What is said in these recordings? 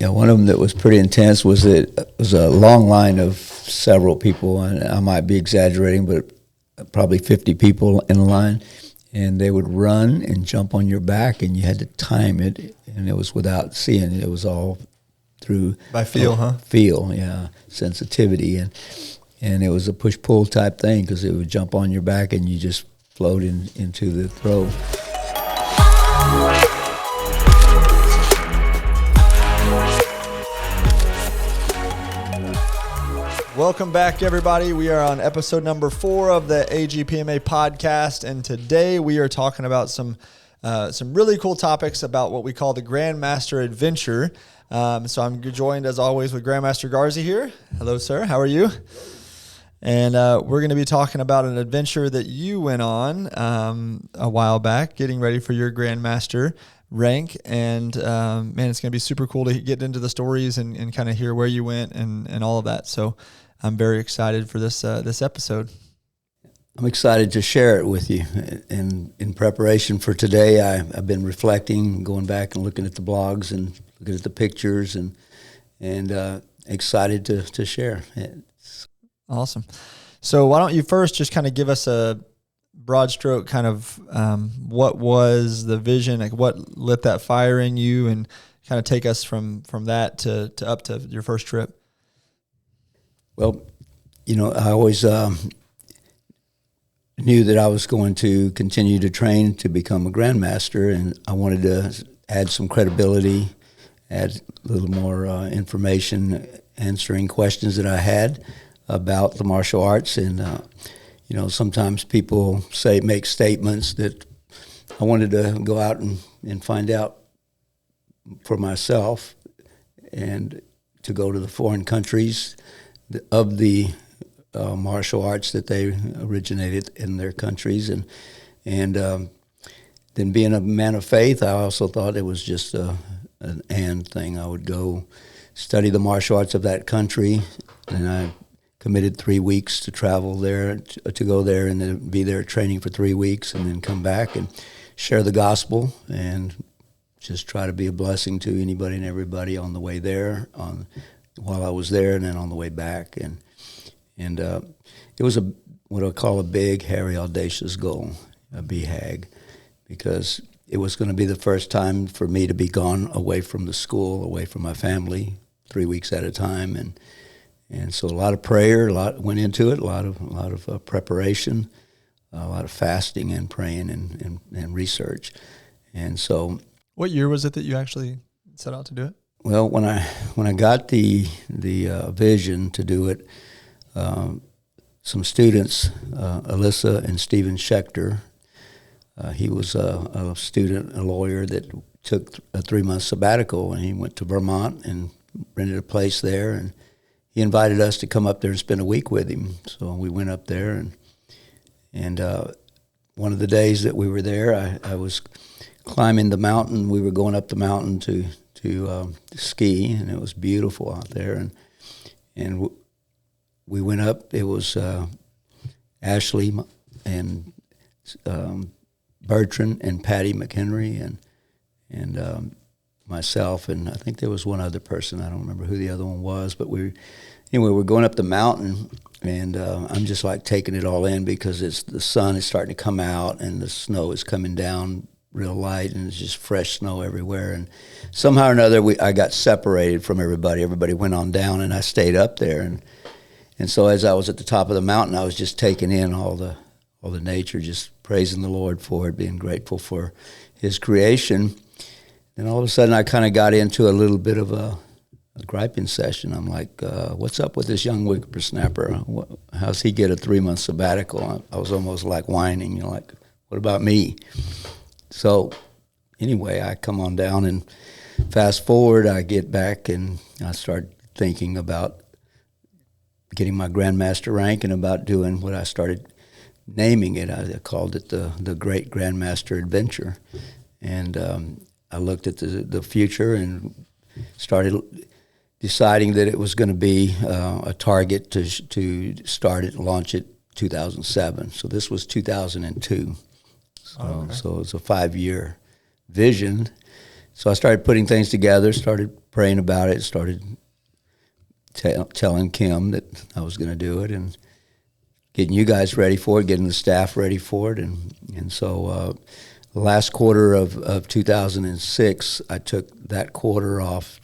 Yeah, one of them that was pretty intense was that it was a long line of several people, and I might be exaggerating, but probably 50 people in a line, and they would run and jump on your back, and you had to time it, and it was without seeing it. It was all through by feel, Feel, yeah, sensitivity, and it was a push-pull type thing because it would jump on your back, and you just float into the throw. Welcome back, everybody. We are on episode number 4 of the AGPMA podcast, and today we are talking about some really cool topics about what we call the Grandmaster Adventure. So I'm joined, as always, with Grandmaster Garza here. Hello, sir. How are you? And we're going to be talking about an adventure that you went on a while back, getting ready for your Grandmaster rank. And, man, it's going to be super cool to get into the stories and kind of hear where you went and all of that. So I'm very excited for this episode. I'm excited to share it with you. And in preparation for today, I've been reflecting, going back and looking at the blogs and looking at the pictures, and excited to share it. Awesome. So why don't you first just kind of give us a broad stroke kind of what was the vision, like what lit that fire in you, and kind of take us from that to up to your first trip. Well, I always knew that I was going to continue to train to become a Grandmaster, and I wanted to add some credibility, add a little more information, answering questions that I had about the martial arts. And, sometimes people make statements that I wanted to go out and find out for myself, and to go to the foreign countries of the martial arts that they originated in their countries. And then being a man of faith, I also thought it was just an and thing. I would go study the martial arts of that country, and I committed 3 weeks to travel there, to go there and then be there training for 3 weeks, and then come back and share the gospel and just try to be a blessing to anybody and everybody on the way there, while I was there, and then on the way back. And it was what I call a big, hairy, audacious goal, a BHAG, because it was going to be the first time for me to be gone away from the school, away from my family, 3 weeks at a time, and so a lot of prayer, a lot went into it, a lot of preparation, a lot of fasting and praying and research. And so, what year was it that you actually set out to do it? Well, when I got the vision to do it, some students, Alyssa and Stephen Schechter, he was a student, a lawyer that took a 3-month sabbatical, and he went to Vermont and rented a place there, and he invited us to come up there and spend a week with him. So we went up there, and one of the days that we were there, I was climbing the mountain. We were going up the mountain to ski, and it was beautiful out there. And we went up. It was Ashley and Bertrand and Patty McHenry and myself, and I think there was one other person. I don't remember who the other one was, but we're going up the mountain, and I'm just like taking it all in, because the sun is starting to come out and the snow is coming down real light, and it's just fresh snow everywhere. And somehow or another, I got separated from everybody. Everybody went on down, and I stayed up there. And so as I was at the top of the mountain, I was just taking in all the nature, just praising the Lord for it, being grateful for His creation. And all of a sudden, I kind of got into a little bit of a griping session. I'm like, what's up with this young whippersnapper? How's he get a 3-month sabbatical? I was almost like whining, like, what about me? So anyway, I come on down, and fast forward, I get back, and I start thinking about getting my Grandmaster rank and about doing what I started naming it. I called it the Great Grandmaster Adventure. And I looked at the future and started deciding that it was going to be a target to start it, launch it 2007. So this was 2002. So it's a 5-year vision. So I started putting things together, started praying about it, started telling Kim that I was going to do it, and getting you guys ready for it, getting the staff ready for it. And so the last quarter of 2006, I took that quarter off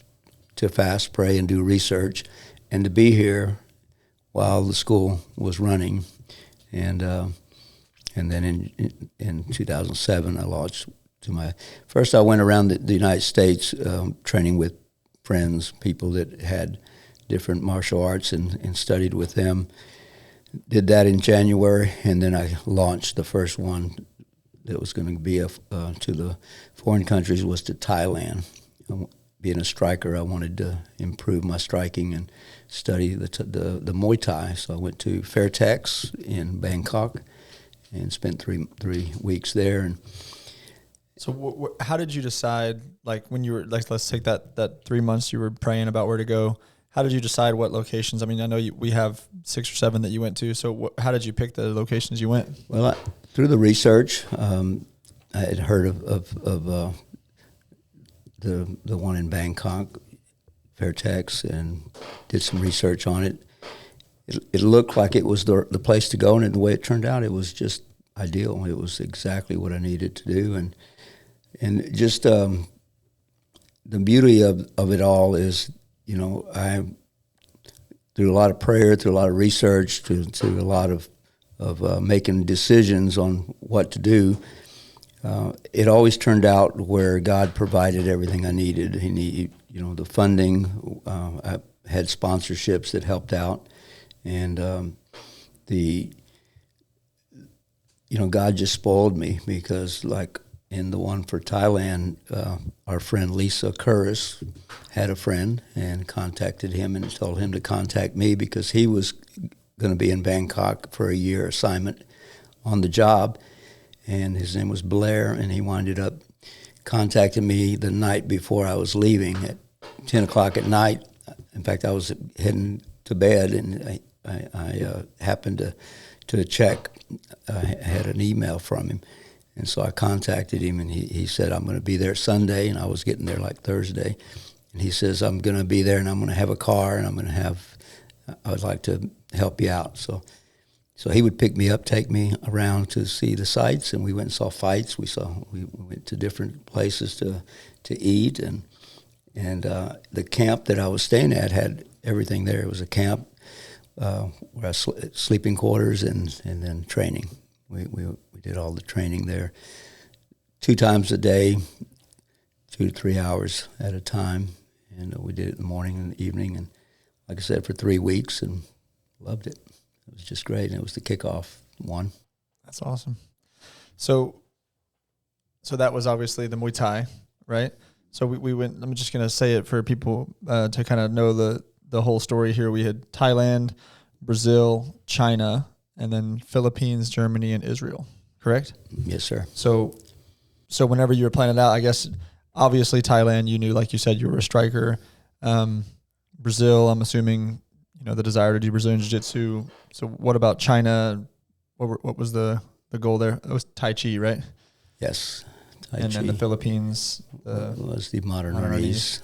to fast, pray, and do research, and to be here while the school was running. And then in 2007, I launched to first I went around the United States training with friends, people that had different martial arts, and studied with them. Did that in January, and then I launched the first one that was going to be to the foreign countries, was to Thailand. Being a striker, I wanted to improve my striking and study the Muay Thai. So I went to Fairtex in Bangkok and spent three weeks there. And so how did you decide, like when you were, like, let's take that 3 months you were praying about where to go, how did you decide what locations? I mean, I know we have 6 or 7 that you went to, so how did you pick the locations you went? Well, through the research, I had heard of the one in Bangkok, Fairtex, and did some research on it. It looked like it was the place to go, and the way it turned out, it was just ideal. It was exactly what I needed to do, and just the beauty of it all is, you know, I, through a lot of prayer, through a lot of research, through a lot of making decisions on what to do, it always turned out where God provided everything I needed. He needed, you know, the funding. I had sponsorships that helped out, and God just spoiled me, because, like in the one for Thailand, our friend Lisa Curris had a friend and contacted him and told him to contact me, because he was going to be in Bangkok for a year assignment on the job, and his name was Blair, and he winded up contacting me the night before I was leaving at 10 o'clock at night. In fact, I was heading to bed, and I happened to check. I had an email from him, and so I contacted him, and he said, I'm going to be there Sunday, and I was getting there like Thursday. And he says, I'm going to be there, and I'm going to have a car, and I would like to help you out. So he would pick me up, take me around to see the sights, and we went and saw fights. We went to different places to eat, and the camp that I was staying at had everything there. It was a camp where sleeping quarters and then training. We did all the training there 2 times a day, 2 to 3 hours at a time, and we did it in the morning and the evening, and like I said, for 3 weeks, and loved it. It was just great, and it was the kickoff one. That's awesome. So that was obviously the Muay Thai, right? So we went. I'm just gonna say it for people to kind of know the whole story here. We had Thailand, Brazil, China, and then Philippines, Germany, and Israel. Correct? Yes, sir. So whenever you were planning it out, I guess obviously Thailand, you knew, like you said, you were a striker. Brazil, I'm assuming, you know, the desire to do Brazilian Jiu-Jitsu. So what about China? What was the goal there? It was Tai Chi, right? Yes, Tai and Chi. then the Philippines was the modern-ese.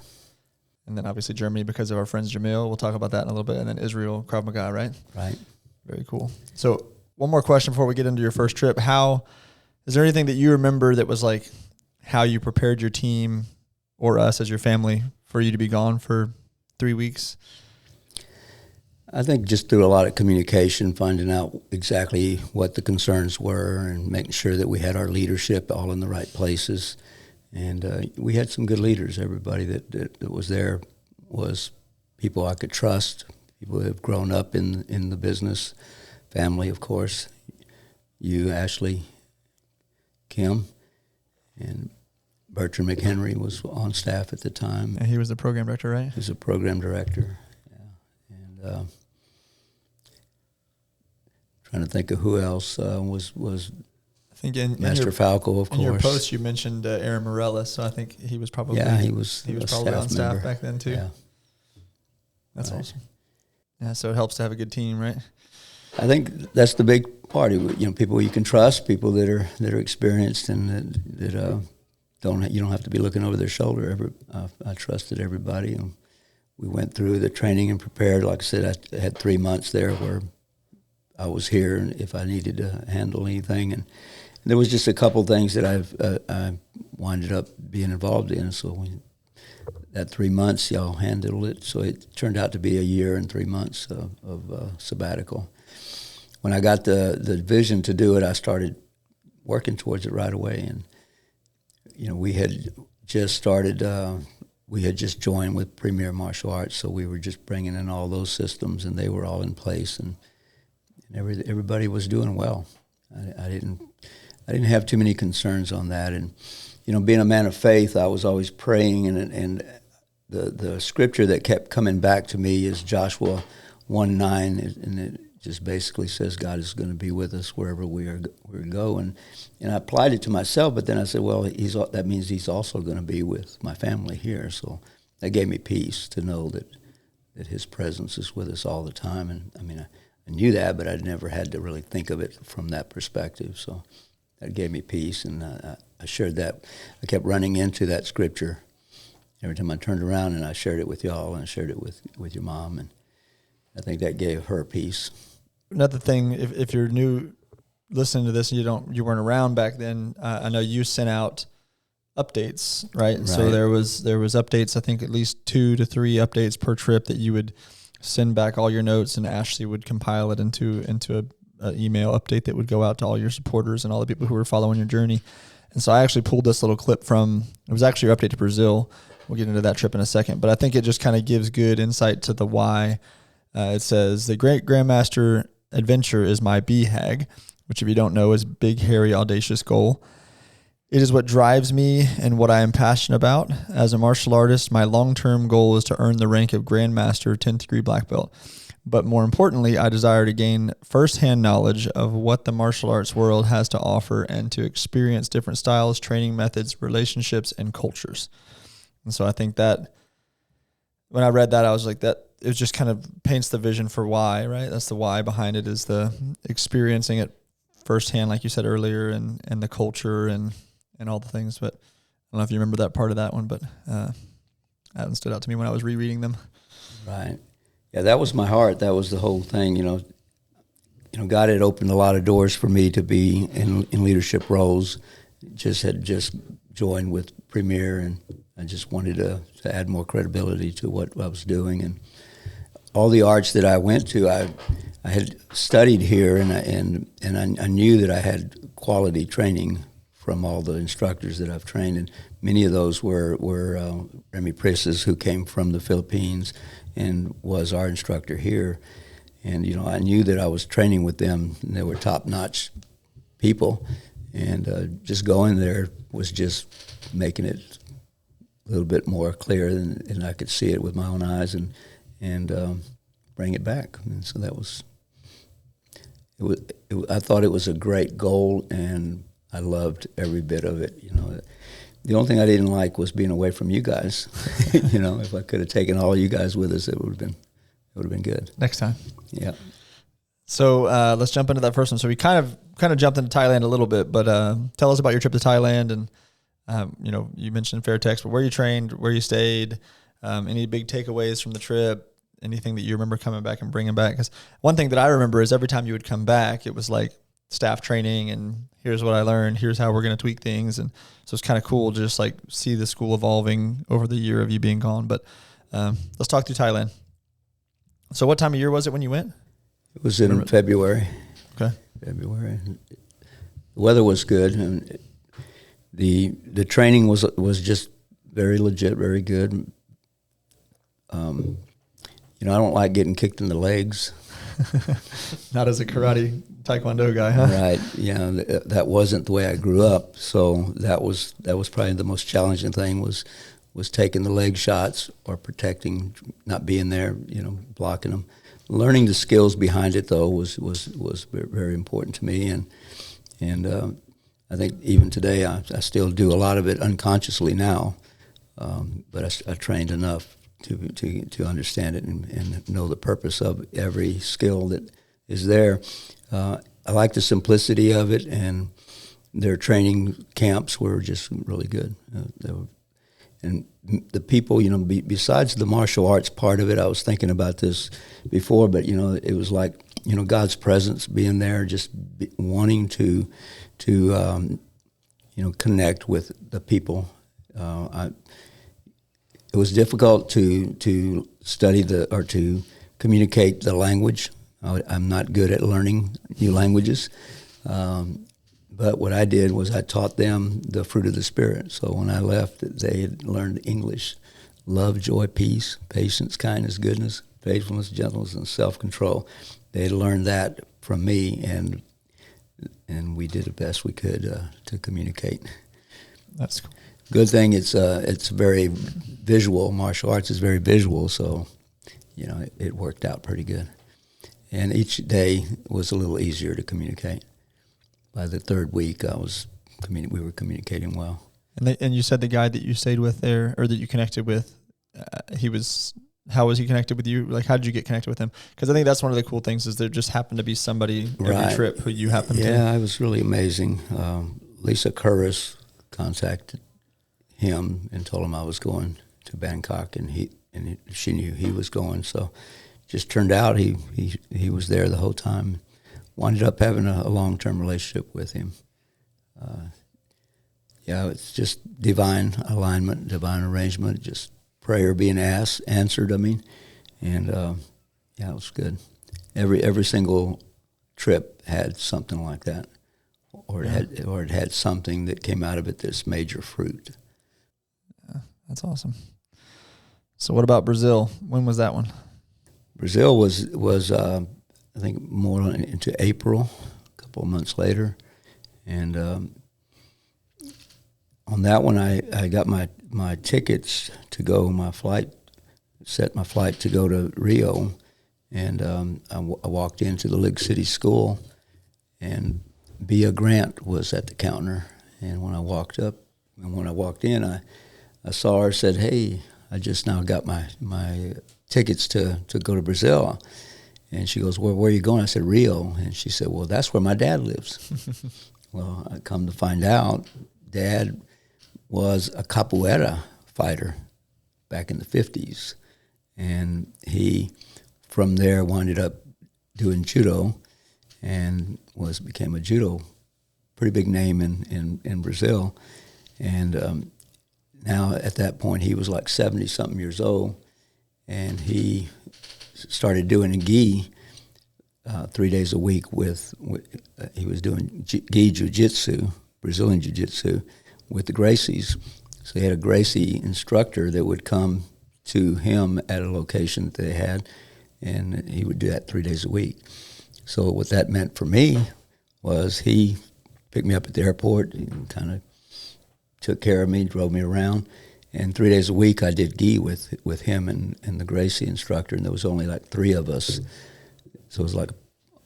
And then obviously Germany, because of our friends Jamil. We'll talk about that in a little bit. And then Israel, Krav Maga, right? Right. Very cool. So one more question before we get into your first trip. Is there anything that you remember that was like how you prepared your team or us as your family for you to be gone for 3 weeks? I think just through a lot of communication, finding out exactly what the concerns were and making sure that we had our leadership all in the right places. And we had some good leaders. Everybody that was there was people I could trust, people who have grown up in the business, family, of course. You, Ashley, Kim, and Bertram McHenry was on staff at the time. And he was the program director, right? He was a program director, yeah. And trying to think of who else was I think in Master Falco, of course. In your post, you mentioned Aaron Morellis, so I think he was probably he was probably on staff member back then too. Yeah, that's awesome. Yeah, so it helps to have a good team, right? I think that's the big part. You know, people you can trust, people that are experienced and that you don't have to be looking over their shoulder. I trusted everybody, and we went through the training and prepared. Like I said, I had 3 months there where I was here, and if I needed to handle anything, and there was just a couple things that I winded up being involved in. So that 3 months, y'all handled it. So it turned out to be a year and 3 months of sabbatical. When I got the vision to do it, I started working towards it right away. And we had just started. We had just joined with Premier Martial Arts, so we were just bringing in all those systems, and they were all in place, and everybody was doing well. I didn't have too many concerns on that, and being a man of faith, I was always praying, and the scripture that kept coming back to me is Joshua 1:9, and it just basically says God is going to be with us wherever we go, and I applied it to myself, but then I said, well, that means He's also going to be with my family here, so that gave me peace to know that His presence is with us all the time, and I knew that, but I'd never had to really think of it from that perspective, so that gave me peace, and I shared that. I kept running into that scripture every time I turned around, and I shared it with y'all, and I shared it with your mom, and I think that gave her peace. Another thing, if you're new listening to this and you weren't around back then, I know you sent out updates, right? So there was updates, I think at least 2 to 3 updates per trip that you would send back all your notes, and Ashley would compile it into a email update that would go out to all your supporters and all the people who were following your journey. And so I actually pulled this little clip it was actually your update to Brazil. We'll get into that trip in a second, but I think it just kind of gives good insight to the why. It says, the Great Grandmaster Adventure is my BHAG, which if you don't know is big, hairy, audacious goal. It is what drives me and what I am passionate about. As a martial artist, my long-term goal is to earn the rank of Grandmaster 10th degree black belt. But more importantly, I desire to gain firsthand knowledge of what the martial arts world has to offer and to experience different styles, training methods, relationships, and cultures. And so I think that when I read that, I was like, that it just kind of paints the vision for why, right? That's the why behind it, is the experiencing it firsthand, like you said earlier, and the culture and all the things. But I don't know if you remember that part of that one, but that one stood out to me when I was rereading them. Right. Yeah, that was my heart. That was the whole thing. God had opened a lot of doors for me to be in leadership roles. Had just joined with Premier, and I just wanted to add more credibility to what I was doing. And all the arts that I went to, I had studied here, and I knew that I had quality training from all the instructors that I've trained, and many of those were Remy Prices, who came from the Philippines and was our instructor here. And I knew that I was training with them, and they were top-notch people, and just going there was just making it a little bit more clear, and I could see it with my own eyes, and bring it back. And so that was I thought it was a great goal, and I loved every bit of it. The only thing I didn't like was being away from you guys. If I could have taken all you guys with us, it would have been good. Next time. Yeah. So let's jump into that first one. So we kind of jumped into Thailand a little bit, but tell us about your trip to Thailand, and you mentioned Fairtex, but where you trained, where you stayed, any big takeaways from the trip, anything that you remember coming back and bringing back? Because one thing that I remember is every time you would come back, it was like staff training, and here's what I learned, here's how we're going to tweak things. And so it's kind of cool to just like see the school evolving over the year of you being gone. But let's talk through Thailand. So what time of year was it when you went? It was in February. Okay. February. The weather was good, and the training was just very legit, very good. I don't like getting kicked in the legs. Not as a karate taekwondo guy, huh? Right. Yeah, that wasn't the way I grew up. So that was probably the most challenging thing was taking the leg shots or protecting, not being there, blocking them. Learning the skills behind it though was very important to me, and I think even today I still do a lot of it unconsciously now, but I trained enough to understand it and know the purpose of every skill that is there. I like the simplicity of it, and their training camps were just really good. And the people, besides the martial arts part of it, I was thinking about this before, but, it was like, God's presence being there, just wanting to connect with the people. It was difficult to study or to communicate the language. I'm not good at learning new languages. But what I did was I taught them the fruit of the Spirit. So when I left, they had learned English: love, joy, peace, patience, kindness, goodness, faithfulness, gentleness, and self-control. They had learned that from me, and we did the best we could to communicate. That's cool. Good thing it's very visual. Martial arts is very visual, so it worked out pretty good. And each day was a little easier to communicate. By the third week, we were communicating well. And you said the guy that you stayed with there, or that you connected with, how was he connected with you? Like, how did you get connected with him? Because I think that's one of the cool things is there just happened to be somebody every trip who you happened to. Yeah, it was really amazing. Lisa Curris contacted him and told him I was going to Bangkok, and she knew he was going. So just turned out he was there the whole time. Wound up having a long-term relationship with him. It's just divine alignment, divine arrangement, just prayer being answered, and it was good. Every single trip had something like that, or it had something that came out of it that's major fruit. Yeah, that's awesome. So what about Brazil? When was that one? Brazil was I think more into April, a couple of months later, and on that one I got my tickets to go, set my flight to go to Rio, and I walked into the Lig City School, and Bia Grant was at the counter, and when I walked in, I saw her, said, "Hey, I just now got my tickets to go to Brazil." And she goes, "Well, where are you going?" I said, "Rio." And she said, "Well, that's where my dad lives." Well, I come to find out, Dad was a capoeira fighter back in the 50s. And he, from there, wound up doing judo and became a judo, pretty big name in Brazil. And now at that point, he was like 70-something years old, and he started doing a gi 3 days a week he was doing gi jiu-jitsu, Brazilian jiu-jitsu, with the Gracies. So he had a Gracie instructor that would come to him at a location that they had, and he would do that 3 days a week. So what that meant for me was he picked me up at the airport and kind of took care of me, drove me around. And 3 days a week I did gi with him and the Gracie instructor, and there was only like 3 of us. So it was like a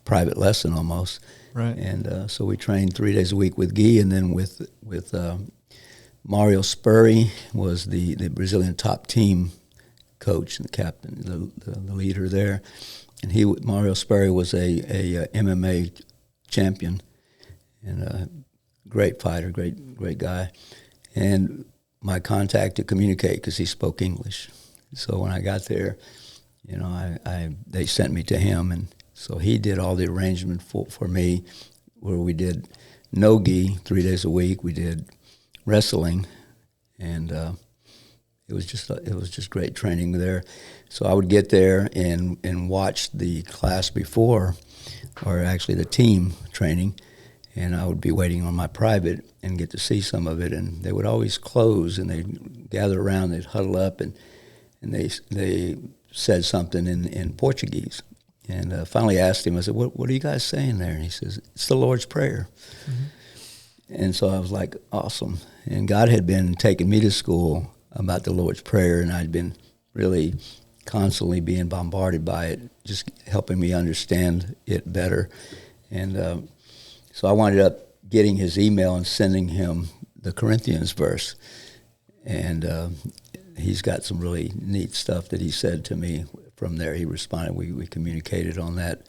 private lesson almost. Right. And so we trained 3 days a week with gi, and then with Mario Spurri was the Brazilian top team coach and the captain, the leader there. And Mario Spurri was a MMA champion and a great fighter, great guy. And my contact to communicate, because he spoke English. So when I got there, they sent me to him, and so he did all the arrangement for me, where we did no gi 3 days a week. We did wrestling, and it was just great training there. So I would get there and watch the class before, or actually the team training, and I would be waiting on my private and get to see some of it. And they would always close, and they'd gather around, they'd huddle up, and they said something in Portuguese. And finally asked him, I said, what are you guys saying there? And he says, "It's the Lord's Prayer." Mm-hmm. And so I was like, awesome. And God had been taking me to school about the Lord's Prayer, and I'd been really constantly being bombarded by it, just helping me understand it better. And so I wound up getting his email and sending him the Corinthians verse. And he's got some really neat stuff that he said to me from there. He responded. We communicated on that.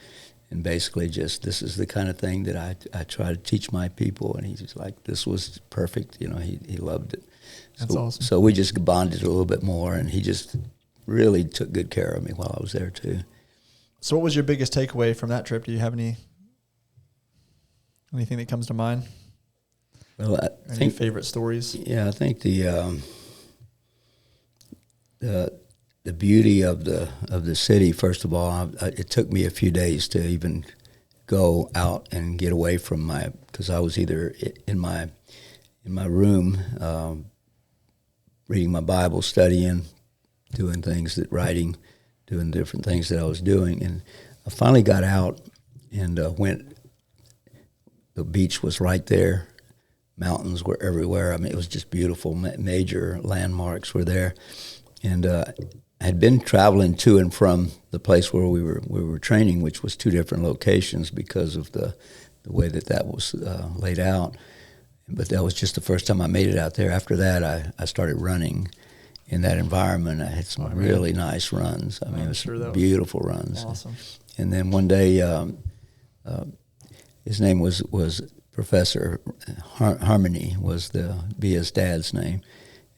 basically just, this is the kind of thing that I try to teach my people. And he's just like, this was perfect. You know, he loved it. That's awesome. So we just bonded a little bit more, and he just really took good care of me while I was there too. So what was your biggest takeaway from that trip? Do you have anything that comes to mind? Well, I think favorite stories. Yeah, I think the beauty of the city. First of all, it took me a few days to even go out and get away from because I was either in my room reading my Bible, studying, doing writing, doing different things that I was doing, and I finally got out and went. The beach was right there. Mountains were everywhere. I mean, it was just beautiful. Major landmarks were there, and I had been traveling to and from the place where we were training, which was 2 different locations because of the way that was laid out. But that was just the first time I made it out there. After that, I started running in that environment. I had some really nice runs. I mean, it was some beautiful runs. Awesome. And then one day, his name was Professor Harmony, was be his dad's name,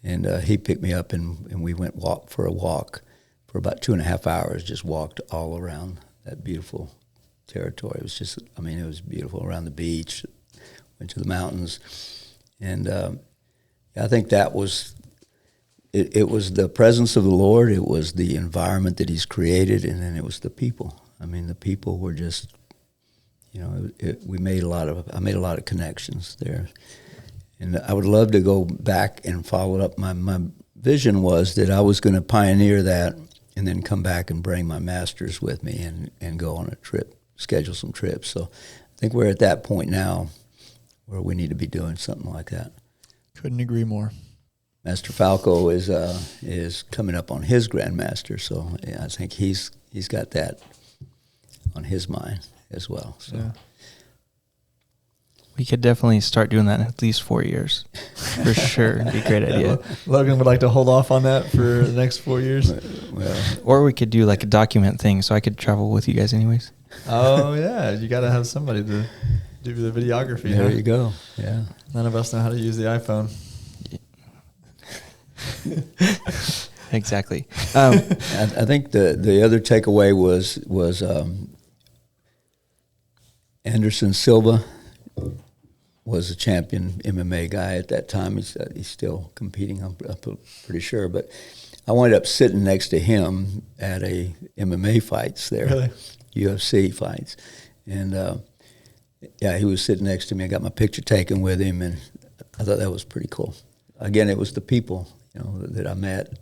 and he picked me up and we went for a walk for about 2.5 hours. Just walked all around that beautiful territory. It was just, I mean, it was beautiful around the beach. Went to the mountains, and I think that was it. It was the presence of the Lord. It was the environment that He's created, and then it was the people. I mean, the people were just. You know, I made a lot of connections there, and I would love to go back and follow up. My vision was that I was going to pioneer that, and then come back and bring my masters with me and go on a trip, schedule some trips. So I think we're at that point now where we need to be doing something like that. Couldn't agree more. Master Falco is coming up on his Grandmaster, so yeah, I think he's got that on his mind as well. So. Yeah. We could definitely start doing that in at least 4 years. For sure. It'd be a great idea. Logan would like to hold off on that for the next 4 years. Well, or we could do like a document thing so I could travel with you guys anyways. Oh, yeah. You got to have somebody to do the videography. There you go. Yeah. None of us know how to use the iPhone. Exactly. I think the other takeaway was Anderson Silva was a champion MMA guy at that time. He's still competing, I'm pretty sure. But I wound up sitting next to him at a MMA fights there, really? UFC fights. And, he was sitting next to me. I got my picture taken with him, and I thought that was pretty cool. Again, it was the people, that I met,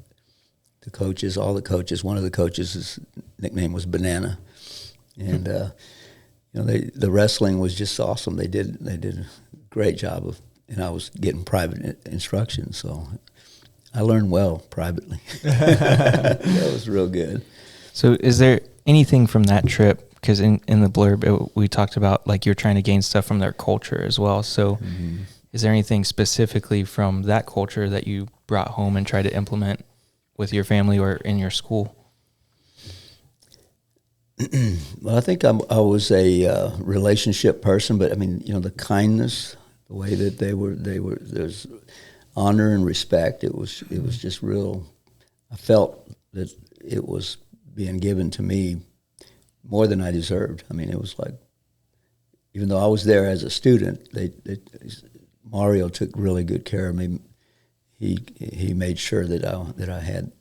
the coaches, all the coaches. One of the coaches, his nickname was Banana. And, the wrestling was just awesome. They did a great job and I was getting private instruction, so I learned well privately. That was real good. So is there anything from that trip, because in the blurb we talked about like you're trying to gain stuff from their culture as well, so is there anything specifically from that culture that you brought home and tried to implement with your family or in your school? Well, I think I was a relationship person, but I mean, the kindness, the way that they were, there's honor and respect. It was just real. I felt that it was being given to me more than I deserved. I mean, it was like, even though I was there as a student, Mario took really good care of me. He made sure that I had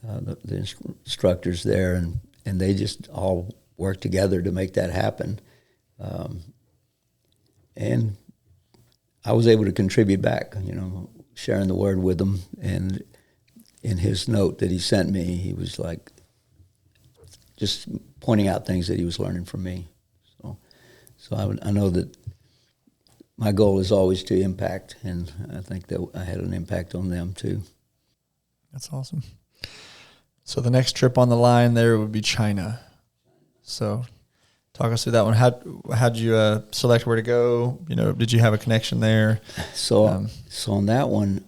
the instructors there, and they just all worked together to make that happen. And I was able to contribute back, sharing the word with them. And in his note that he sent me, he was like just pointing out things that he was learning from me. So I know that my goal is always to impact, and I think that I had an impact on them too. That's awesome. So the next trip on the line there would be China. So talk us through that one. How'd you select where to go? Did you have a connection there? So on that one,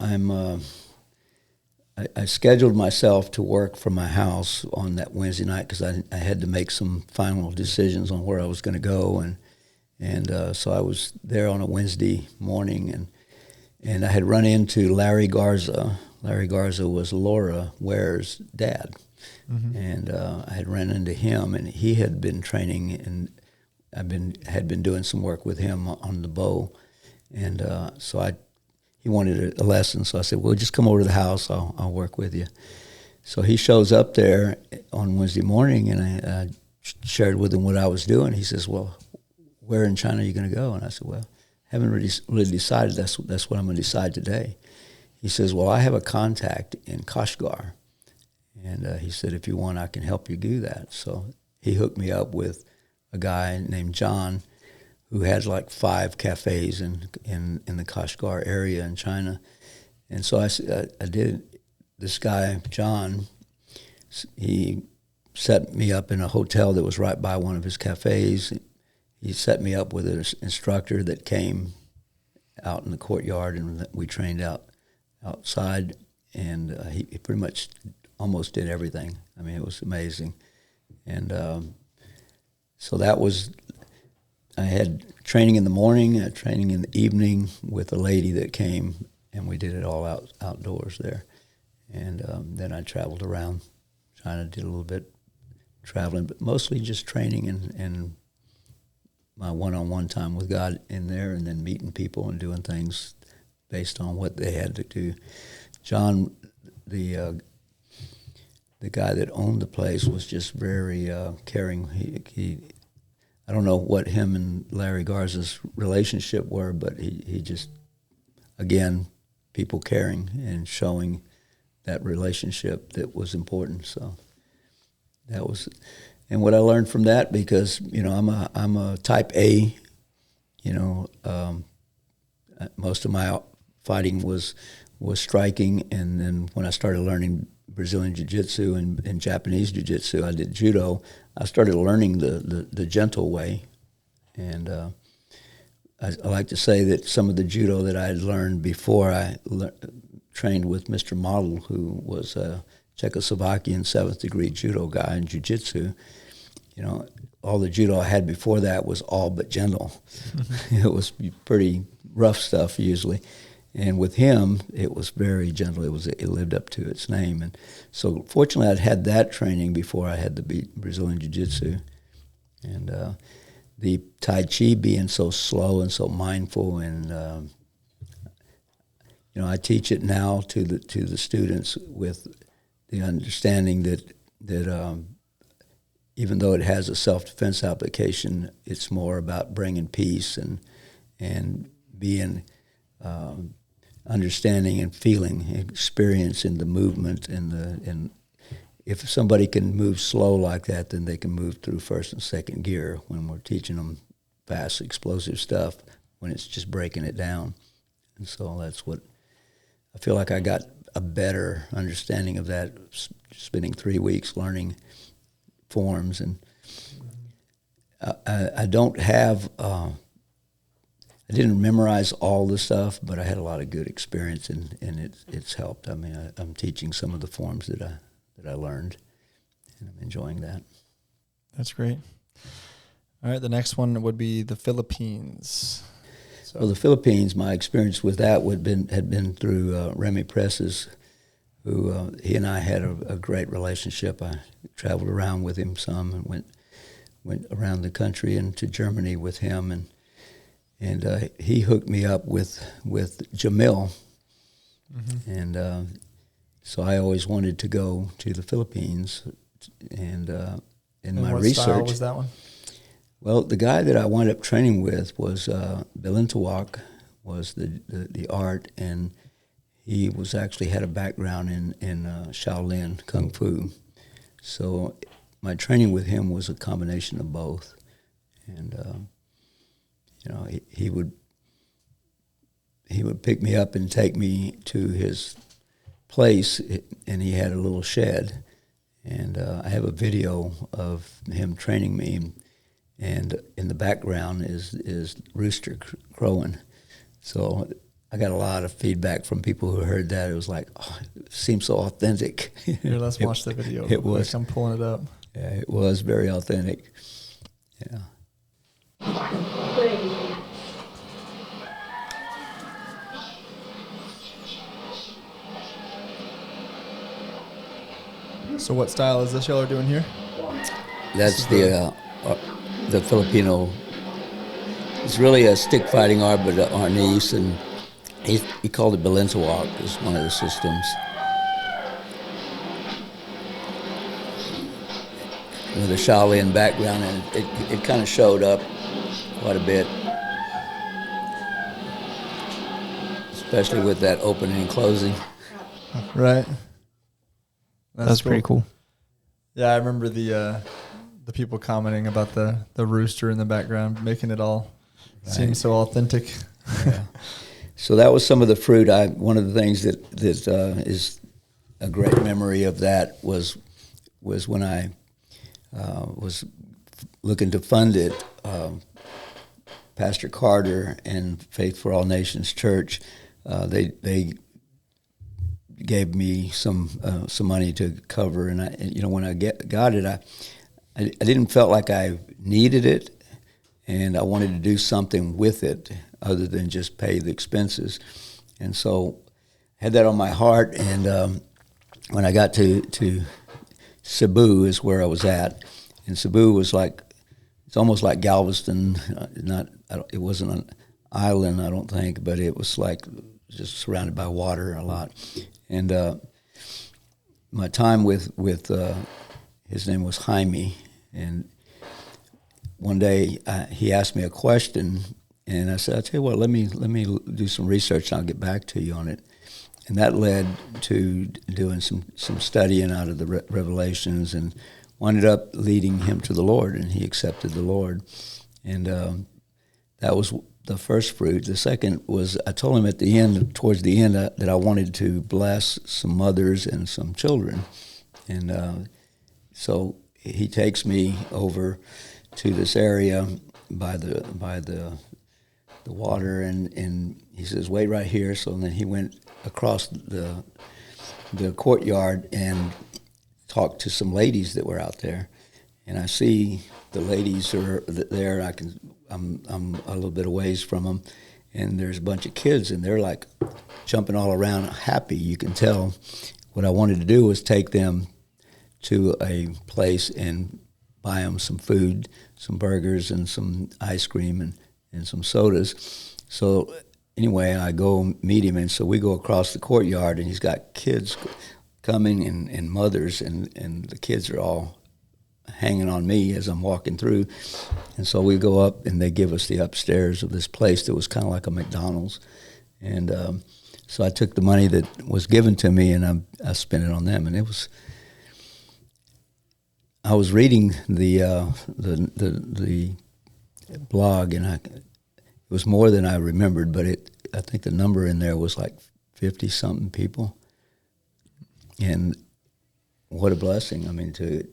I scheduled myself to work from my house on that Wednesday night because I had to make some final decisions on where I was going to go, and so I was there on a Wednesday morning, and I had run into Larry Garza. Larry Garza was Laura Ware's dad, and I had run into him, and he had been training, and had been doing some work with him on the bow, and so he wanted a lesson, so I said, well, just come over to the house, I'll work with you. So he shows up there on Wednesday morning, and I shared with him what I was doing. He says, well, where in China are you going to go? And I said, well, I haven't really decided. That's what I'm going to decide today. He says, well, I have a contact in Kashgar, and he said, if you want, I can help you do that. So he hooked me up with a guy named John, who had like 5 cafes in the Kashgar area in China. And so I did. This guy, John, he set me up in a hotel that was right by one of his cafes. He set me up with an instructor that came out in the courtyard, and we trained outside, and he pretty much almost did everything. I mean, it was amazing. And so that was... I had training in the morning, training in the evening with a lady that came, and we did it all outdoors there. And then I traveled around China, did a little bit traveling, but mostly just training and my one-on-one time with God in there, and then meeting people and doing things based on what they had to do. John, the guy that owned the place, was just very caring. He I don't know what him and Larry Garza's relationship were, but he just, again, people caring and showing that relationship that was important. So that was, and what I learned from that, because I'm a type A, most of my fighting was striking, and then when I started learning Brazilian Jiu-Jitsu and Japanese Jiu-Jitsu, I did judo. I started learning the gentle way, and I like to say that some of the judo that I had learned before I trained with Mr. Model, who was a Czechoslovakian 7th degree judo guy in Jiu-Jitsu, all the judo I had before that was all but gentle. It was pretty rough stuff usually. And with him, it was very gentle. It lived up to its name. And so fortunately, I'd had that training before I had the Brazilian Jiu-Jitsu. And the Tai Chi being so slow and so mindful, and I teach it now to the students with the understanding that even though it has a self-defense application, it's more about bringing peace and being understanding and feeling, experiencing the movement, and if somebody can move slow like that, then they can move through first and second gear when we're teaching them fast, explosive stuff, when it's just breaking it down. And so that's what I feel like I got a better understanding of that, spending 3 weeks learning forms. And I don't have... I didn't memorize all the stuff, but I had a lot of good experience, and it's helped. I mean, I'm teaching some of the forms that I learned, and I'm enjoying that. That's great. All right, the next one would be the Philippines. So, well, the Philippines, my experience with that had been through Remy Presses, who he and I had a great relationship. I traveled around with him some and went around the country and to Germany with him, and he hooked me up with Jamil, and so I always wanted to go to the Philippines. And in my what research, style was that one? Well, the guy that I wound up training with was Bilintawak, was the art, and he was actually had a background in Shaolin Kung Fu. So my training with him was a combination of both, and he would pick me up and take me to his place, and he had a little shed, and I have a video of him training me, and in the background is rooster crowing. So I got a lot of feedback from people who heard that. It was like, oh, it seems so authentic. Here, let's watch the video. It was. I'm pulling it up. Yeah, it was very authentic. Yeah. So what style is this y'all are doing here? That's the Filipino. It's really a stick fighting art, but arnis, and he called it Balinsawak is one of the systems. With a Shaolin background, and it kind of showed up quite a bit, especially with that opening and closing. Right. That's pretty cool. Yeah, I remember the people commenting about the rooster in the background, making it all seem so authentic. Yeah. So that was some of the fruit. One of the things that is a great memory of that was when I was looking to fund it. Pastor Carter and Faith for All Nations Church, they gave me some money to cover, and when I got it, I didn't felt like I needed it, and I wanted to do something with it other than just pay the expenses, and so I had that on my heart. And when I got to Cebu is where I was at, and Cebu was it's almost like Galveston. It wasn't an island, I don't think, but it was like just surrounded by water a lot. And my time with his name was Jaime, and one day he asked me a question, and I said, "I'll tell you what, let me do some research, and I'll get back to you on it." And that led to doing some studying out of the Revelations, and wound up leading him to the Lord, and he accepted the Lord. And that was the first fruit. The second was, I told him towards the end, that I wanted to bless some mothers and some children. And so he takes me over to this area by the water, and he says, "Wait right here." So then he went across the courtyard and talked to some ladies that were out there. And I see the ladies are there. I'm a little bit a ways from them, and there's a bunch of kids, and they're like jumping all around, happy. You can tell. What I wanted to do was take them to a place and buy them some food, some burgers and some ice cream and some sodas. So anyway, I go meet him, and so we go across the courtyard, and he's got kids coming and mothers, and the kids are all hanging on me as I'm walking through. And so we go up, and they give us the upstairs of this place that was kind of like a McDonald's. And so I took the money that was given to me, and I spent it on them. And I was reading the blog, and it was more than I remembered, but I think the number in there was like 50-something people. And what a blessing! I mean, to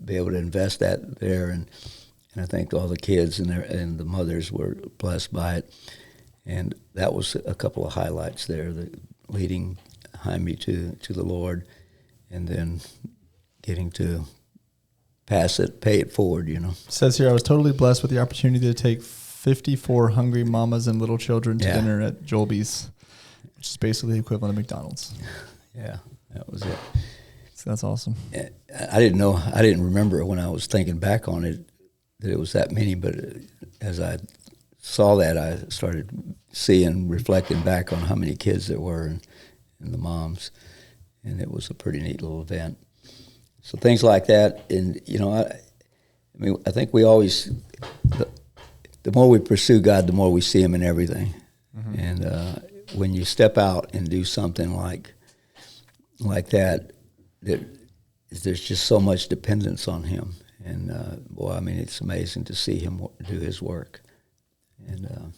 be able to invest that there, and I think all the kids and the mothers were blessed by it, and that was a couple of highlights there, leading Jaime to the Lord, and then getting to pay it forward. It says here, I was totally blessed with the opportunity to take 54 hungry mamas and little children to dinner at Jolby's, which is basically the equivalent of McDonald's. Yeah, that was it. So that's awesome. I didn't remember when I was thinking back on it that it was that many, but as I saw that, I started reflecting back on how many kids there were and the moms, and it was a pretty neat little event. So things like that, and I think we always, the more we pursue God, the more we see Him in everything. Mm-hmm. And when you step out and do something like that, there's just so much dependence on Him. And it's amazing to see Him do His work. And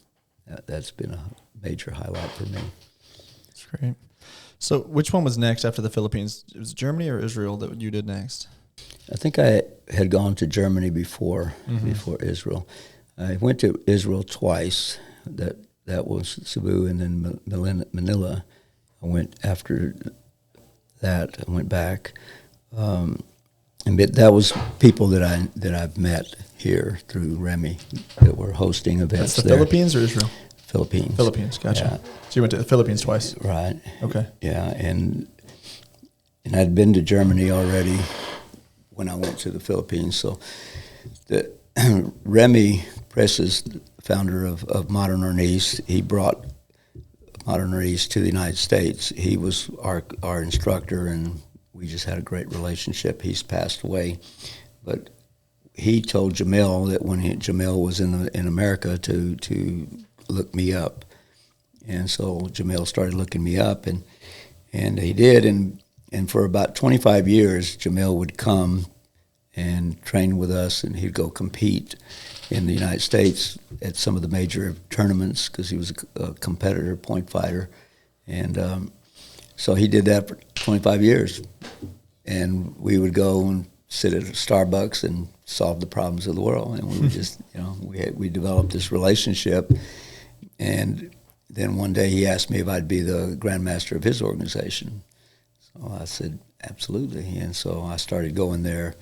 that's been a major highlight for me. That's great. So which one was next after the Philippines? It was Germany or Israel that you did next? I think I had gone to Germany before Israel. I went to Israel twice. That that was Cebu, and then Manila. I went after that. I went back, and that was people that I've met here through Remy that were hosting events. That's the there. Philippines or Israel? Philippines. Philippines, gotcha. Yeah. So you went to the Philippines twice. Right. Okay. Yeah, and I'd been to Germany already when I went to the Philippines. So the Remy Presses, founder of Modern Ornise, he brought Modern Ornise to the United States. He was our instructor, and we just had a great relationship. He's passed away, but he told Jamil that when Jamil was in America to look me up, and so Jamil started looking me up, and he did, and for about 25 years, Jamil would come and train with us, and he'd go compete in the United States at some of the major tournaments because he was a competitor, point fighter, and so he did that for 25 years, and we would go and sit at Starbucks and solve the problems of the world, and we would just, we developed this relationship, and then one day he asked me if I'd be the Grandmaster of his organization. So I said, absolutely, and so I started going there.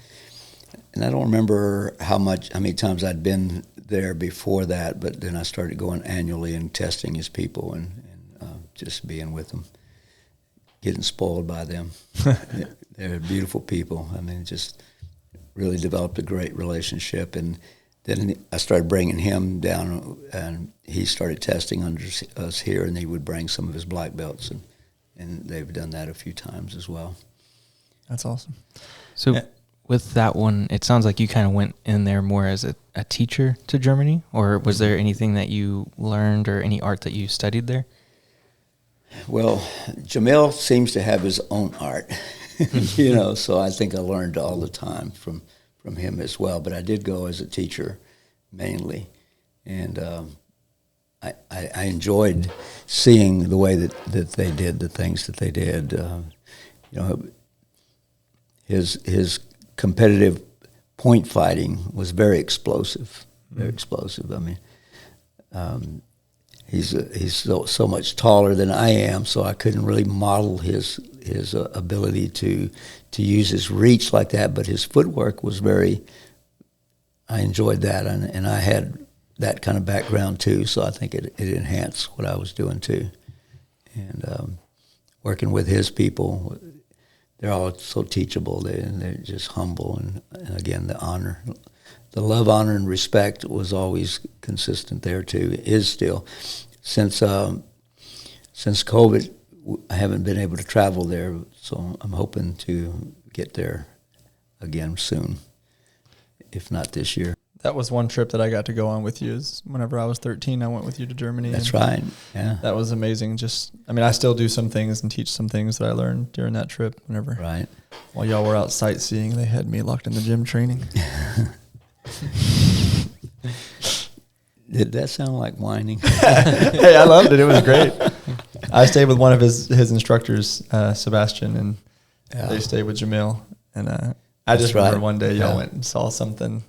And I don't remember how many times I'd been there before that, but then I started going annually and testing his people and just being with them, getting spoiled by them. They're beautiful people. I mean, just really developed a great relationship. And then I started bringing him down, and he started testing under us here, and he would bring some of his black belts, and they've done that a few times as well. That's awesome. So with that one, it sounds like you kind of went in there more as a teacher to Germany, or was there anything that you learned or any art that you studied there? Well, Jamil seems to have his own art, so I think I learned all the time from him as well. But I did go as a teacher mainly, and I enjoyed seeing the way that they did the things that they did. His competitive point fighting was very explosive, very explosive. I mean, he's so much taller than I am, so I couldn't really model his ability to use his reach like that. But his footwork was I enjoyed that, and I had that kind of background too, so I think it enhanced what I was doing too. And working with his people, they're all so teachable. They're just humble, and again, the love, honor, and respect was always consistent there too. Is still, since COVID, I haven't been able to travel there, so I'm hoping to get there again soon, if not this year. That was one trip that I got to go on with you. Is whenever I was 13, I went with you to Germany. That's right. Yeah, that was amazing. I still do some things and teach some things that I learned during that trip. Whenever, right, while y'all were out sightseeing, they had me locked in the gym training. Did that sound like whining? Hey, I loved it. It was great. I stayed with one of his instructors, Sebastian, and they stayed with Jamil. And I just remember one day y'all went and saw something.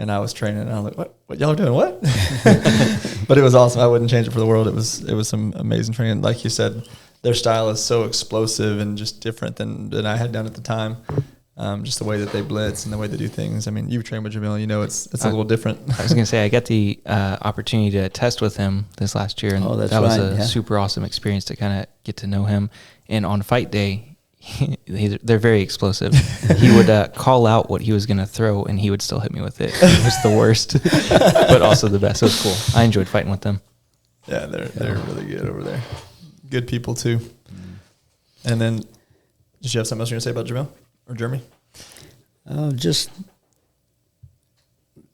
And I was training, and I was like, "What y'all doing? What?" But it was awesome. I wouldn't change it for the world. It was some amazing training. Like you said, their style is so explosive and just different than I had done at the time. Just the way that they blitz and the way they do things. I mean, you've trained with Jamil, it's a little different. I was going to say, I got the opportunity to test with him this last year, and that was a super awesome experience to kind of get to know him. And on fight day, they're very explosive. He would call out what he was going to throw, and he would still hit me with it. It was the worst, but also the best. It was cool. I enjoyed fighting with them. Yeah, they're really good over there. Good people too. And then, did you have something else you're going to say about Jamil or Jeremy? Just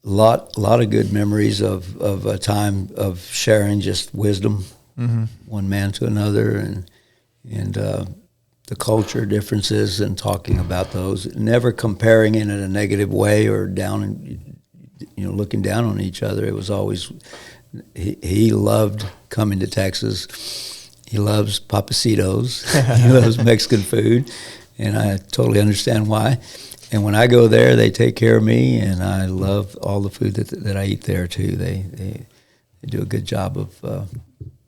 a lot of good memories of a time of sharing just wisdom, one man to another, and the culture differences and talking about those, never comparing in a negative way or looking down on each other. It was always, he loved coming to Texas. He loves papacitos. He loves Mexican food, and I totally understand why. And when I go there, they take care of me, and I love all the food that I eat there too. They they do a good job of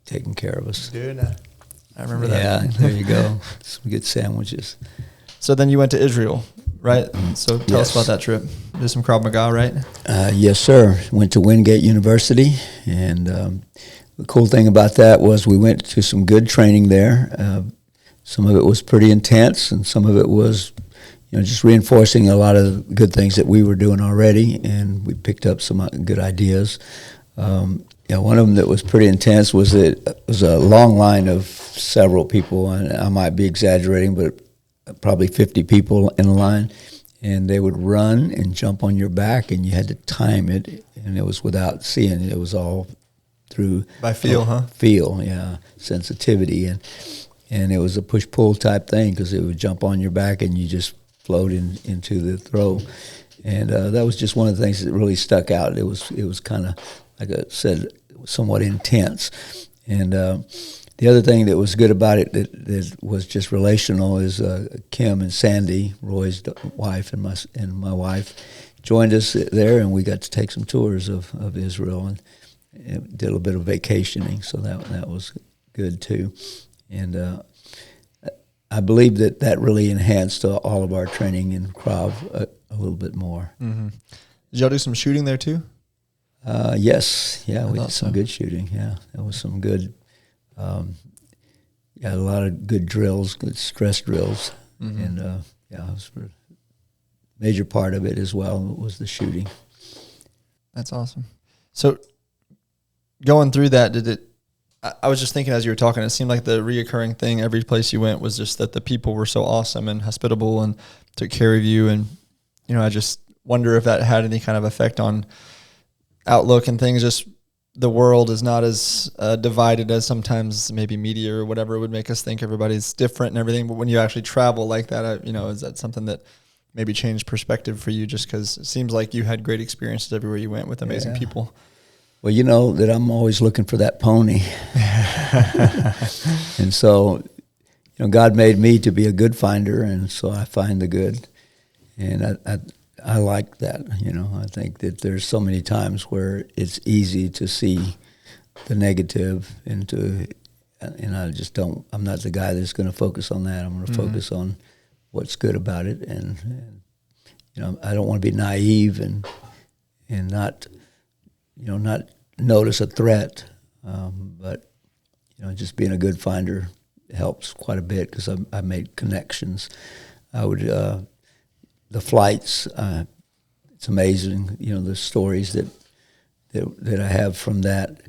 taking care of us. Dude, I remember that. Yeah, there you go. Some good sandwiches. So then you went to Israel, right? So tell us Yes. about that trip. Did some Krav Maga, right? Yes, sir. Went to Wingate University, and the cool thing about that was we went to some good training there. Some of it was pretty intense, and some of it was, just reinforcing a lot of good things that we were doing already, and we picked up some good ideas. One of them that was pretty intense was that it was a long line of several people, and I might be exaggerating, but probably 50 people in a line, and they would run and jump on your back, and you had to time it, and it was without seeing it. It was all through By feel, huh? Feel, yeah, sensitivity, and it was a push-pull type thing because it would jump on your back, and you just float into the throw, and that was just one of the things that really stuck out. It was kind of, like I said, somewhat intense, and the other thing that was good about it that was just relational is Kim and Sandy, Roy's wife, and my wife joined us there, and we got to take some tours of Israel and did a little bit of vacationing, so that was good too. And I believe that really enhanced all of our training in Krav a little bit more. Mm-hmm. Did y'all do some shooting there too? Yes, yeah, we did some so. good shooting. Yeah, there was some good. A lot of good drills, good stress drills, and it was a major part of it as well was the shooting. That's awesome. So going through that, did it? I was just thinking as you were talking, it seemed like the reoccurring thing every place you went was just that the people were so awesome and hospitable and took care of you, and I just wonder if that had any kind of effect on outlook and things. Just the world is not as divided as sometimes maybe media or whatever would make us think everybody's different and everything. But when you actually travel like that, is that something that maybe changed perspective for you? Just because it seems like you had great experiences everywhere you went with amazing people. Well, you know that I'm always looking for that pony. And so, God made me to be a good finder, and so I find the good. And I like that, I think that there's so many times where it's easy to see the negative and I just don't, I'm not the guy that's going to focus on that. I'm going to focus on what's good about it. And I don't want to be naive and not, not notice a threat. But, just being a good finder helps quite a bit because I made connections. The flights, it's amazing, the stories that I have from that.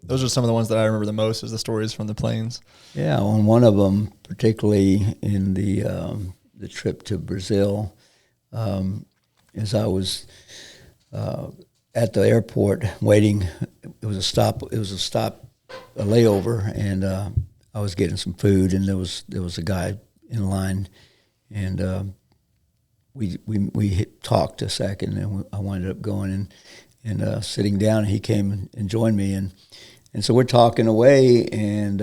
Those are some of the ones that I remember the most, is the stories from the planes. Yeah, on one of them, particularly in the trip to Brazil, as I was at the airport waiting, it was a layover, and I was getting some food, and there was a guy in line, and we talked a second, and I wound up going and sitting down, and he came and joined me, and so we're talking away, and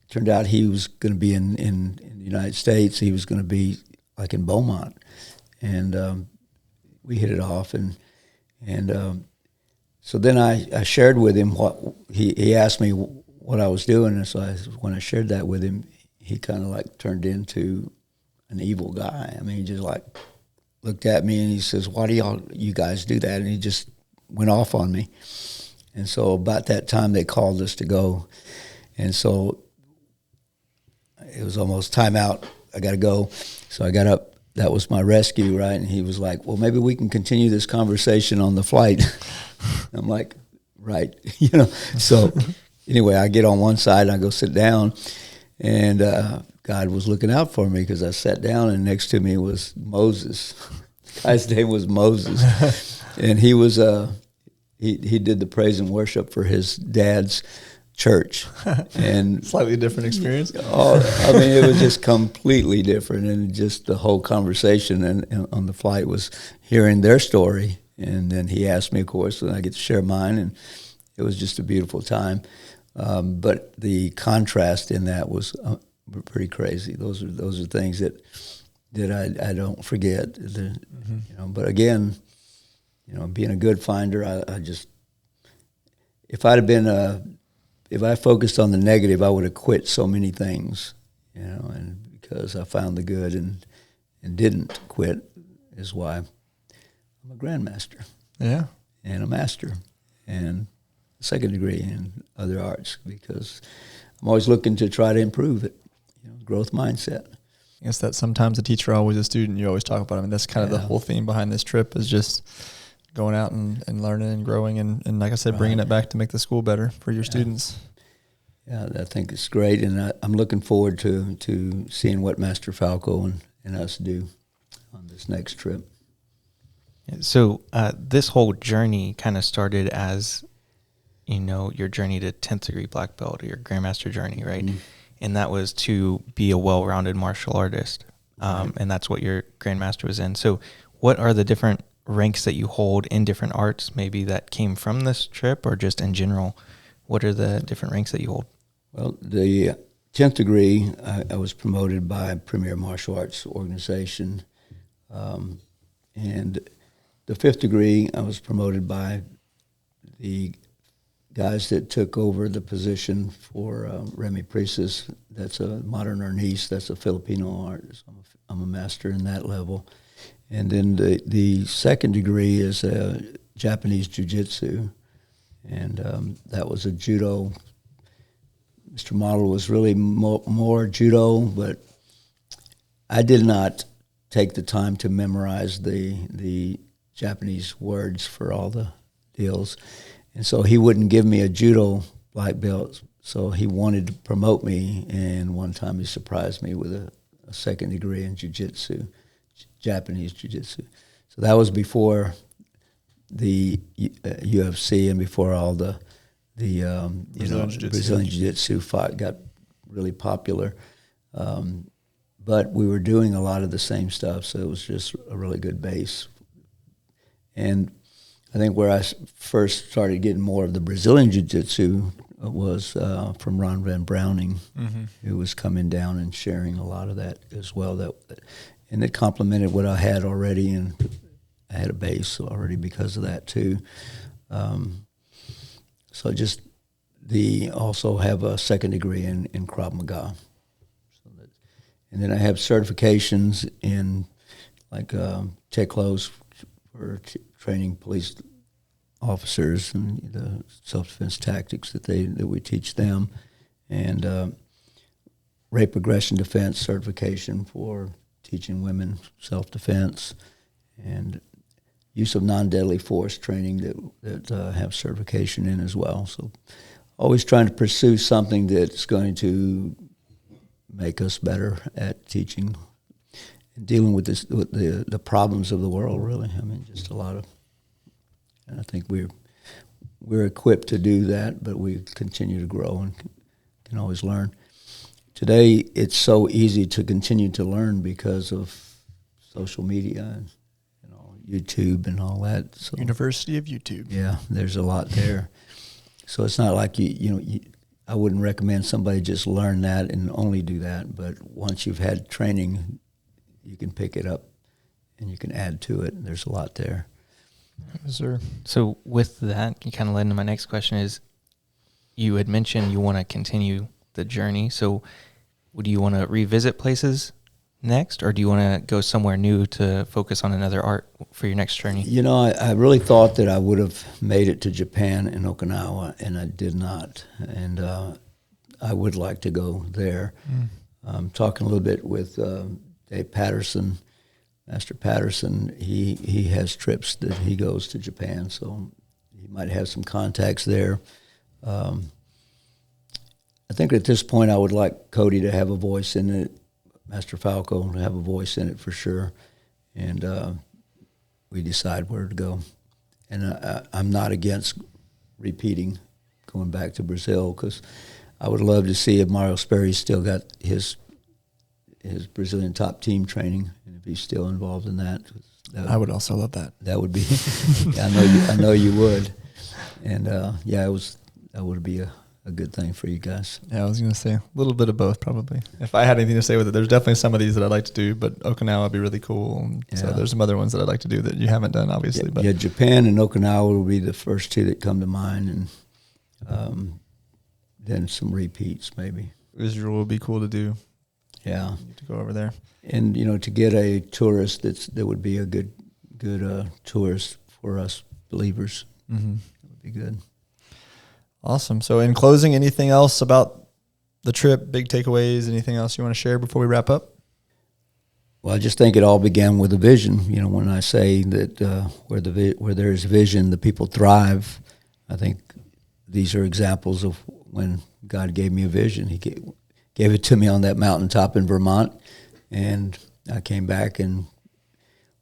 turned out he was going to be in the United States. He was going to be like in Beaumont, and we hit it off, and so then I shared with him what he asked me what I was doing, and so when I shared that with him, he kind of like turned into an evil guy. I mean, he just like looked at me and he says, "Why do you guys do that?" And he just went off on me. And so about that time they called us to go, and so it was almost time out. I got to go. So I got up. That was my rescue, right? And he was like, "Well, maybe we can continue this conversation on the flight." I'm like, "Right." So anyway, I get on one side and I go sit down, and God was looking out for me because I sat down, and next to me was Moses. The guy's name was Moses, and he was he did the praise and worship for his dad's church, and Slightly different experience. I mean, it was just completely different, and just the whole conversation and on the flight was hearing their story, and then he asked me, of course, and I get to share mine, and it was just a beautiful time. But the contrast in that was pretty crazy. Those are things that I don't forget. But again, being a good finder, I just, if I'd have been if I focused on the negative, I would have quit so many things, and because I found the good and didn't quit is why I'm a grandmaster. Yeah. And a master and a second degree in other arts, because I'm always looking to try to improve it, growth mindset. I guess that sometimes a teacher, always a student, you always talk about. I mean, that's kind of the whole theme behind this trip, is just going out and learning and growing and like I said, bringing it back to make the school better for your students. Yeah, I think it's great, and I'm looking forward to seeing what Master Falco and us do on this next trip. So this whole journey kind of started as, your journey to 10th degree black belt, or your Grandmaster journey, right? Mm-hmm. And that was to be a well-rounded martial artist. Right. And that's what your Grandmaster was in. So what are the different ranks that you hold in different arts, maybe that came from this trip, or just in general? What are the different ranks that you hold? Well, the 10th degree, I was promoted by Premier Martial Arts Organization. And the 5th degree, I was promoted by the guys that took over the position for Remy Priestess. That's a modern arnis. That's a Filipino art. So I'm a master in that level. And then the 2nd degree is Japanese Jiu-Jitsu. And that was a judo. Mr. Model was really more judo, but I did not take the time to memorize the Japanese words for all the deals. And so he wouldn't give me a judo black belt, so he wanted to promote me, and one time he surprised me with a 2nd degree in jiu-jitsu, Japanese jiu-jitsu. So that was before the UFC and before all the Brazilian jiu-jitsu fight got really popular. But we were doing a lot of the same stuff, so it was just a really good base. And I think where I first started getting more of the Brazilian jiu-jitsu was from Ron Van Browning, who was coming down and sharing a lot of that as well. And it complemented what I had already, and I had a base already because of that too. So just also have a 2nd degree in Krav Maga. And then I have certifications in like TECLOS for training police officers and the self-defense tactics that we teach them, and rape aggression defense certification for teaching women self-defense, and use of non-deadly force training that have certification in as well. So always trying to pursue something that's going to make us better at teaching and dealing with the problems of the world, really. I mean, just a lot of, and I think we're equipped to do that, but we continue to grow and can always learn. Today, it's so easy to continue to learn because of social media and YouTube and all that. So, University of YouTube. Yeah, there's a lot there. So it's not like I wouldn't recommend somebody just learn that and only do that. But once you've had training, you can pick it up and you can add to it. There's a lot there. Yes, sir. So with that, you kind of led into my next question is, you had mentioned you want to continue the journey. So do you want to revisit places next, or do you want to go somewhere new to focus on another art for your next journey? I really thought that I would have made it to Japan and Okinawa, and I did not. And I would like to go there. I'm talking a little bit with Dave Patterson, Master Patterson. He has trips that he goes to Japan, so he might have some contacts there. I think at this point I would like Cody to have a voice in it, Master Falco to have a voice in it for sure, and we decide where to go. And I'm not against repeating, going back to Brazil, because I would love to see if Mario Sperry's still got his Brazilian top team training, and if he's still involved in that. I would also love that. That would be, I know you would, and that would be a good thing for you guys. Yeah, I was going to say a little bit of both, probably. If I had anything to say with it, there's definitely some of these that I'd like to do, but Okinawa would be really cool. Yeah. So there's some other ones that I'd like to do that you haven't done, obviously. Yeah, Japan and Okinawa will be the first two that come to mind, and then some repeats maybe. Israel would be cool to do. Yeah, To go over there. and to get a tourist that would be a good tourist for us believers. Mm-hmm. That would be good. Awesome. So in closing, anything else about the trip, big takeaways, anything else you want to share before we wrap up? Well, I just think it all began with a vision. When I say that where there's vision, the people thrive. I think these are examples of when God gave me a vision. He gave it to me on that mountaintop in Vermont, and I came back. And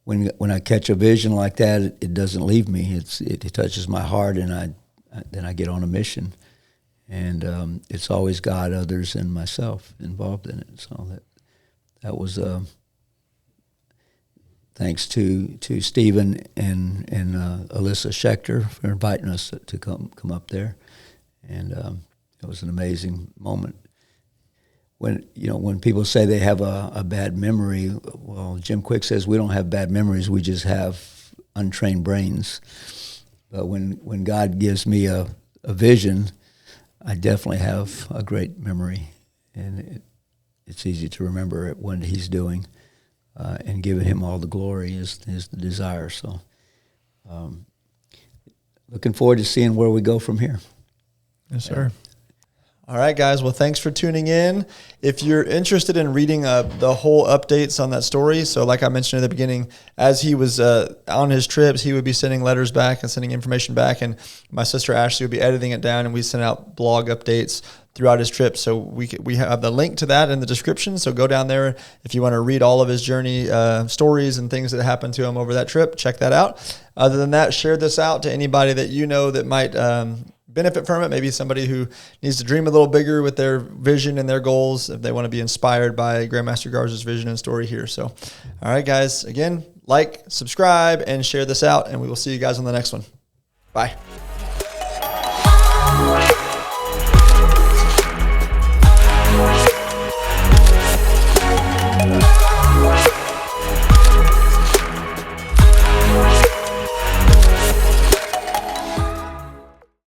when I catch a vision like that, it doesn't leave me. It touches my heart, and then I get on a mission. And it's always God, others, and myself involved in it. So that was thanks to Stephen and Alyssa Schechter for inviting us to come up there. And it was an amazing moment. When people say they have a bad memory, well, Jim Quick says we don't have bad memories, we just have untrained brains. But when God gives me a vision, I definitely have a great memory, and it's easy to remember what He's doing, and giving Him all the glory is the desire. So, looking forward to seeing where we go from here. Yes, sir. All right, guys. Well, thanks for tuning in. If you're interested in reading the whole updates on that story, so like I mentioned at the beginning, as he was on his trips, he would be sending letters back and sending information back, and my sister Ashley would be editing it down, and we send out blog updates throughout his trip. So we have the link to that in the description. So go down there if you want to read all of his journey stories and things that happened to him over that trip. Check that out. Other than that, share this out to anybody that you know that might benefit from it. Maybe somebody who needs to dream a little bigger with their vision and their goals, if they want to be inspired by Grandmaster Garza's vision and story here. So, all right, guys, again, like, subscribe, and share this out, and we will see you guys on the next one. Bye.